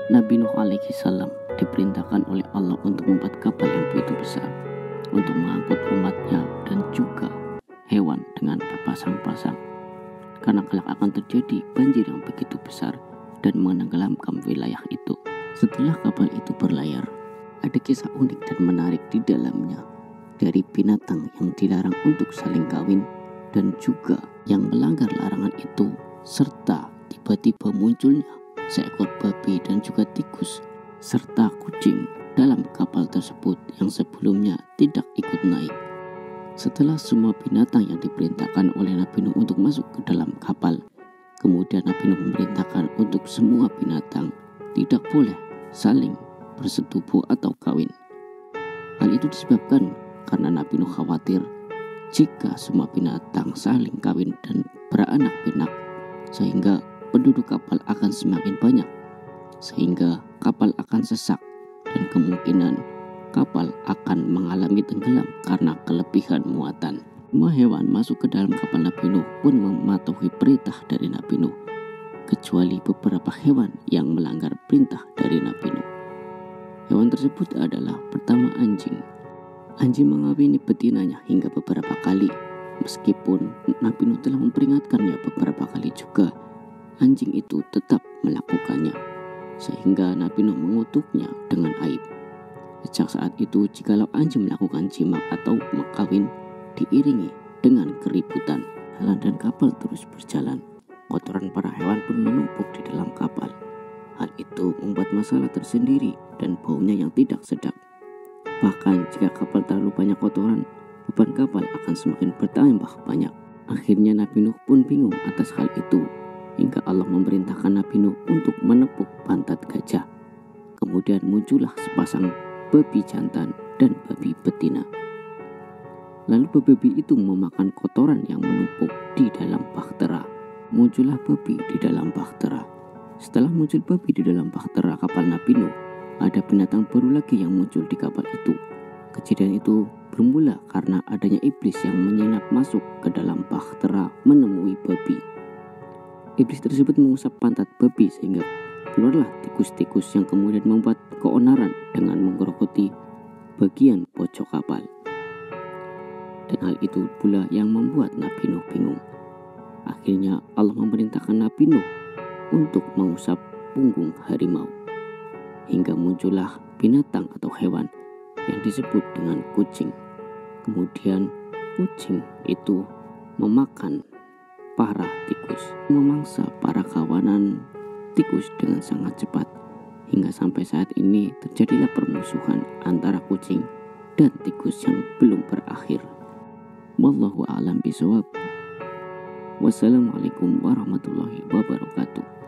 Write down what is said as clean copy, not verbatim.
Nabi Nuh alaihi salam diperintahkan oleh Allah untuk membuat kapal yang begitu besar untuk mengangkut umatnya dan juga hewan dengan berpasang-pasang, karena kelak akan terjadi banjir yang begitu besar dan menenggelamkan wilayah itu. Setelah kapal itu berlayar, ada kisah unik dan menarik di dalamnya, dari binatang yang dilarang untuk saling kawin dan juga yang melanggar larangan itu, serta tiba-tiba munculnya seekor babi dan juga tikus serta kucing dalam kapal tersebut yang sebelumnya tidak ikut naik. Setelah semua binatang yang diperintahkan oleh Nabi Nuh untuk masuk ke dalam kapal, kemudian Nabi Nuh memerintahkan untuk semua binatang tidak boleh saling bersetubuh atau kawin. Hal itu disebabkan karena Nabi Nuh khawatir jika semua binatang saling kawin dan beranak pinak, sehingga penduduk kapal akan semakin banyak, sehingga kapal akan sesak dan kemungkinan kapal akan mengalami tenggelam karena kelebihan muatan. Semua hewan masuk ke dalam kapal Nabi Nuh pun mematuhi perintah dari Nabi Nuh, kecuali beberapa hewan yang melanggar perintah dari Nabi Nuh. Hewan tersebut adalah pertama anjing. Anjing mengawini betinanya hingga beberapa kali, meskipun Nabi Nuh telah memperingatkannya beberapa kali juga. Anjing itu tetap melakukannya, sehingga Nabi Nuh mengutuknya dengan aib. Sejak saat itu, jikalau anjing melakukan jima atau kawin diiringi dengan keributan, jalan dan kapal terus berjalan. Kotoran para hewan pun menumpuk di dalam kapal. Hal itu membuat masalah tersendiri dan baunya yang tidak sedap. Bahkan jika kapal terlalu banyak kotoran, beban kapal akan semakin bertambah banyak. Akhirnya Nabi Nuh pun bingung atas hal itu, hingga Allah memerintahkan Nabi Nuh untuk menepuk pantat gajah. Kemudian muncullah sepasang babi jantan dan babi betina. Lalu babi itu memakan kotoran yang menumpuk di dalam bahtera. Muncullah babi di dalam bahtera. Setelah muncul babi di dalam bahtera kapal Nabi Nuh, ada binatang baru lagi yang muncul di kapal itu. Kejadian itu bermula karena adanya iblis yang menyelinap masuk ke dalam bahtera menemui babi. Iblis tersebut mengusap pantat babi sehingga keluarlah tikus-tikus yang kemudian membuat keonaran dengan menggerogoti bagian pojok kapal. Dan hal itu pula yang membuat Nabi Nuh bingung. Akhirnya Allah memerintahkan Nabi Nuh untuk mengusap punggung harimau, hingga muncullah binatang atau hewan yang disebut dengan kucing. Kemudian kucing itu memakan para tikus, memangsa para kawanan tikus dengan sangat cepat, hingga sampai saat ini terjadilah permusuhan antara kucing dan tikus yang belum berakhir. Wallahu a'lam bishawab. Wassalamualaikum warahmatullahi wabarakatuh.